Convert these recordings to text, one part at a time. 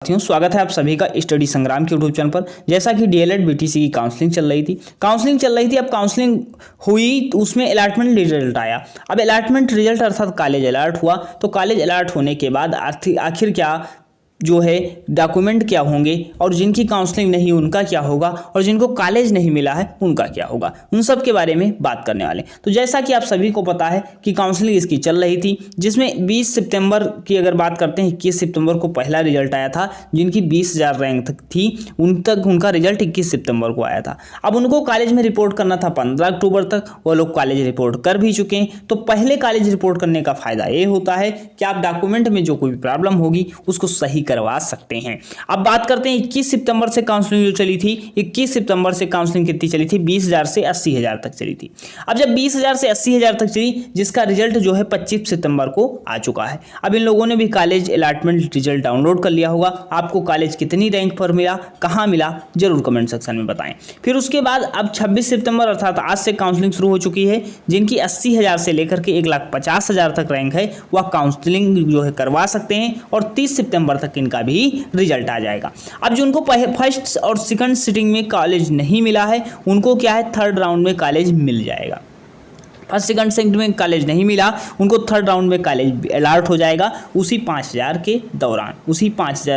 साथियों, स्वागत है आप सभी का स्टडी संग्राम के यूट्यूब चैनल पर। जैसा कि डीएलएड बीटीसी की काउंसलिंग चल रही थी। अब काउंसलिंग हुई तो उसमें अलॉटमेंट रिजल्ट आया। अब अलॉटमेंट रिजल्ट अर्थात कॉलेज अलॉट हुआ, तो कॉलेज अलॉट होने के बाद आखिर क्या जो है डॉक्यूमेंट क्या होंगे और जिनकी काउंसलिंग नहीं उनका क्या होगा और जिनको कॉलेज नहीं मिला है उनका क्या होगा, उन सब के बारे में बात करने वाले। तो जैसा कि आप सभी को पता है कि काउंसलिंग इसकी चल रही थी, जिसमें 20 सितंबर की अगर बात करते हैं, 21 सितंबर को पहला रिजल्ट आया था। जिनकी 20,000 रैंक तक थी उनका रिजल्ट 21 सितंबर को आया था। अब उनको कॉलेज में रिपोर्ट करना था 15 अक्टूबर तक। वो लोग कॉलेज रिपोर्ट कर भी चुके हैं। तो पहले कॉलेज रिपोर्ट करने का फायदा ये होता है कि आप डॉक्यूमेंट में जो कोई प्रॉब्लम होगी उसको सही करवा सकते हैं। अब बात करते हैं 21 सितंबर से काउंसलिंग जो चली थी। 21 सितंबर से काउंसलिंग कितनी चली थी? 20,000 से 80,000 तक चली थी। अब जब 20,000 से 80,000 तक चली, जिसका रिजल्ट जो है 25 सितंबर को आ चुका है। अब इन लोगों ने भी कॉलेज अलॉटमेंट रिजल्ट डाउनलोड कर लिया होगा। आपको कॉलेज कितनी रैंक पर मिला, कहाँ मिला, जरूर कमेंट सेक्शन में बताएं। फिर उसके बाद अब 26 सितंबर अर्थात आज से काउंसलिंग शुरू हो चुकी है। जिनकी 80,000 से लेकर के 1,50,000 तक रैंक है वह काउंसलिंग जो है करवा सकते हैं और 30 सितंबर तक इनका भी रिजल्ट आ जाएगा। अब जो उनको फर्स्ट और सेकंड सिटिंग में कॉलेज नहीं मिला है उनको क्या है, थर्ड राउंड में कॉलेज मिल जाएगा। फर्स्ट सेकंड सेकंड में कॉलेज नहीं मिला उनको थर्ड राउंड में कॉलेज अलॉट हो जाएगा, उसी 5,000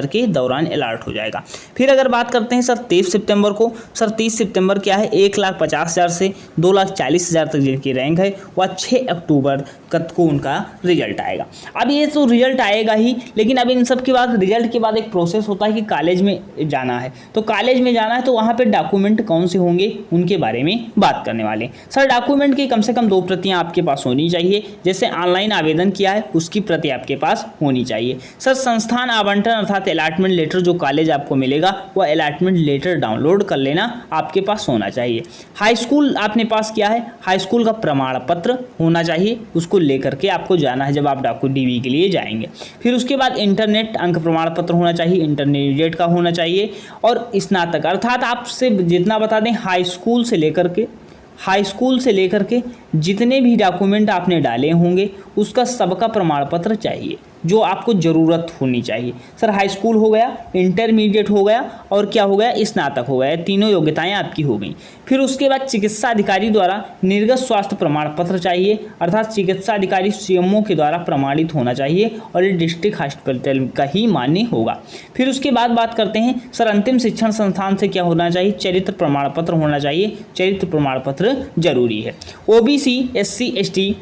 के दौरान अलॉट हो जाएगा। फिर अगर बात करते हैं सर 23 सितंबर को, सर 30 सितंबर क्या है, 1,50,000 से 2,40,000 तक जिनकी रैंक है वह 6 अक्टूबर को उनका रिजल्ट आएगा। अब ये तो रिजल्ट आएगा ही, लेकिन अब इन सब के बाद रिजल्ट के बाद एक प्रोसेस होता है कि कॉलेज में जाना है। तो कॉलेज में जाना है तो वहाँ पे डॉक्यूमेंट कौन से होंगे उनके बारे में बात करने वाले। सर डॉक्यूमेंट की कम से कम 2 प्रतियां आपके पास होनी चाहिए। जैसे ऑनलाइन आवेदन किया है उसकी प्रति आपके पास होनी चाहिए। सर संस्थान आवंटन अर्थात अलॉटमेंट लेटर जो कॉलेज आपको मिलेगा वह अलॉटमेंट लेटर डाउनलोड कर लेना आपके पास होना चाहिए। हाई स्कूल आपने पास किया है, हाई स्कूल का प्रमाण पत्र होना चाहिए, उसको लेकर के आपको जाना है जब आप डीवी के लिए जाएंगे। फिर उसके बाद इंटरनेट अंक प्रमाण पत्र होना चाहिए, इंटरमीडिएट का होना चाहिए और स्नातक अर्थात आपसे जितना बता दें हाई स्कूल से लेकर के जितने भी डॉक्यूमेंट आपने डाले होंगे उसका सबका प्रमाण पत्र चाहिए जो आपको ज़रूरत होनी चाहिए। सर हाई स्कूल हो गया, इंटरमीडिएट हो गया और क्या हो गया, स्नातक हो गया, तीनों योग्यताएं आपकी हो गई। फिर उसके बाद चिकित्सा अधिकारी द्वारा निर्गत स्वास्थ्य प्रमाण पत्र चाहिए अर्थात चिकित्सा अधिकारी सीएमओ के द्वारा प्रमाणित होना चाहिए और ये डिस्ट्रिक्ट हॉस्पिटल का ही मान्य होगा। फिर उसके बाद बात करते हैं सर अंतिम शिक्षण संस्थान से क्या होना चाहिए, चरित्र प्रमाण पत्र होना चाहिए, चरित्र प्रमाण पत्र जरूरी है। ओबीसी, एससी, एसटी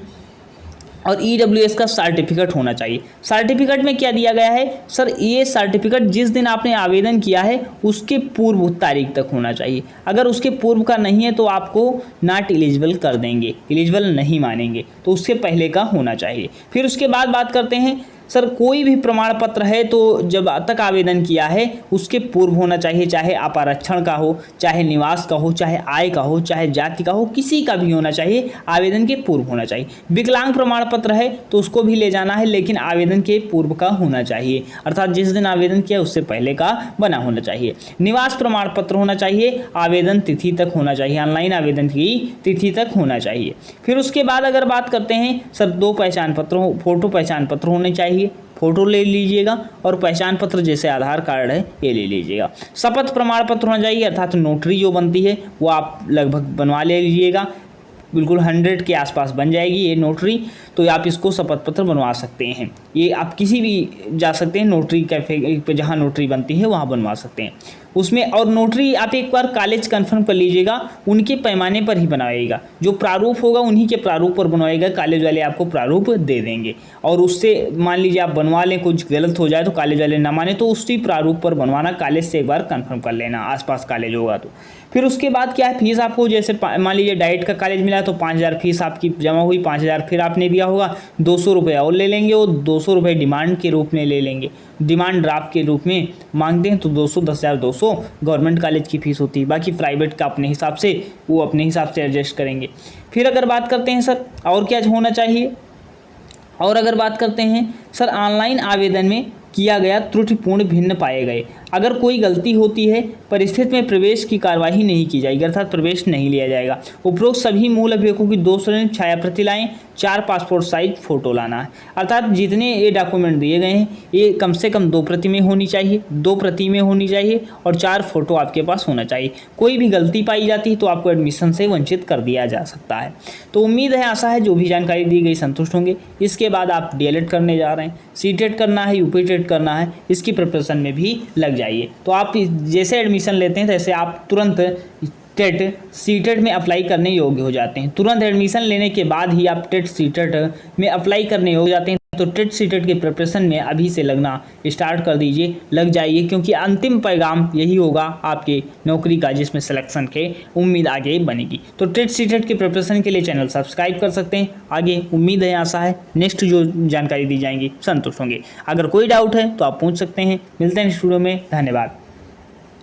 और ईडब्ल्यूएस का सर्टिफिकेट होना चाहिए। सर्टिफिकेट में क्या दिया गया है, सर ये सर्टिफिकेट जिस दिन आपने आवेदन किया है उसके पूर्व तारीख तक होना चाहिए। अगर उसके पूर्व का नहीं है तो आपको नॉट एलिजिबल कर देंगे, एलिजिबल नहीं मानेंगे, तो उससे पहले का होना चाहिए। फिर उसके बाद बात करते हैं सर कोई भी प्रमाण पत्र है तो जब तक आवेदन किया है उसके पूर्व होना चाहिए, चाहे आप आरक्षण का हो, चाहे निवास का हो, चाहे आय का हो, चाहे जाति का हो, किसी का भी होना चाहिए, आवेदन के पूर्व होना चाहिए। विकलांग प्रमाण पत्र है तो उसको भी ले जाना है लेकिन आवेदन के पूर्व का होना चाहिए अर्थात जिस दिन आवेदन किया उससे पहले का बना होना चाहिए। निवास प्रमाण पत्र होना चाहिए, आवेदन तिथि तक होना चाहिए, ऑनलाइन आवेदन की तिथि तक होना चाहिए। फिर उसके बाद अगर बात करते हैं सर 2 पहचान पत्र, फोटो पहचान पत्र होने चाहिए, फोटो ले लीजिएगा और पहचान पत्र जैसे आधार कार्ड है ये ले लीजिएगा। शपथ प्रमाण पत्र होना चाहिए अर्थात नोटरी जो बनती है वो आप लगभग बनवा ले लीजिएगा, बिल्कुल 100 के आसपास बन जाएगी ये नोटरी, तो आप इसको शपथ पत्र बनवा सकते हैं। ये आप किसी भी जा सकते हैं नोटरी कैफे पे जहाँ नोटरी बनती है वहाँ बनवा सकते हैं उसमें। और नोटरी आप एक बार कॉलेज कंफर्म कर लीजिएगा, उनके पैमाने पर ही बनाइएगा, जो प्रारूप होगा उन्हीं के प्रारूप पर बनवाइएगा, कॉलेज वाले आपको प्रारूप दे देंगे। और उससे मान लीजिए आप बनवा लें, कुछ गलत हो जाए तो कॉलेज वाले ना माने तो उसी प्रारूप पर बनवाना, कॉलेज से एक बार कंफर्म कर लेना आसपास कॉलेज होगा तो। फिर उसके बाद क्या है, फीस आपको जैसे मान लीजिए डाइट का कॉलेज मिला तो 5,000 फीस आपकी जमा हुई, 5,000 फिर आपने दिया होगा, 200 रुपये और ले लेंगे, वो 200 रुपये डिमांड के रूप में ले लेंगे। डिमांड ड्राफ्ट के रूप में मांगते हैं तो 200, 10,200 गवर्नमेंट कॉलेज की फ़ीस होती है, बाकी प्राइवेट का अपने हिसाब से वो अपने हिसाब से एडजस्ट करेंगे। फिर अगर बात करते हैं सर और क्या होना चाहिए, और अगर बात करते हैं सर ऑनलाइन आवेदन में किया गया त्रुटिपूर्ण भिन्न पाए गए, अगर कोई गलती होती है परिस्थिति में प्रवेश की कार्यवाही नहीं की जाएगी अर्थात प्रवेश नहीं लिया जाएगा। उपरोक्त सभी मूल अभिलेखों की 2 श्रेणी छाया प्रति लाएं, 4 पासपोर्ट साइज फ़ोटो लाना है। अर्थात जितने ये डॉक्यूमेंट दिए गए हैं ये कम से कम 2 प्रति में होनी चाहिए, 2 प्रति में होनी चाहिए और 4 फोटो आपके पास होना चाहिए। कोई भी गलती पाई जाती है तो आपको एडमिशन से वंचित कर दिया जा सकता है। तो उम्मीद है, आशा है जो भी जानकारी दी गई संतुष्ट होंगे। इसके बाद आप डीएलएड करने जा रहे हैं, सीटेट करना है, यूपी टेट करना है, इसकी प्रिपरेशन में भी लग जाइए। तो आप जैसे एडमिशन लेते हैं तैसे आप तुरंत टेट सीटेट में अप्लाई करने योग्य हो जाते हैं। तुरंत एडमिशन लेने के बाद ही आप टेट सीटेट में अप्लाई करने योग्य हो जाते हैं। तो टेट सीटेट के प्रिपरेशन में अभी से लगना स्टार्ट कर दीजिए, लग जाइए, क्योंकि अंतिम पैगाम यही होगा आपके नौकरी का जिसमें सिलेक्शन के उम्मीद आगे बनेगी। तो टेट सीटेट के प्रिपरेशन के लिए चैनल सब्सक्राइब कर सकते हैं। आगे उम्मीद है, आशा है नेक्स्ट जो जानकारी दी जाएंगी संतुष्ट होंगे। अगर कोई डाउट है तो आप पूछ सकते हैं। मिलते हैं स्टूडियो में, धन्यवाद।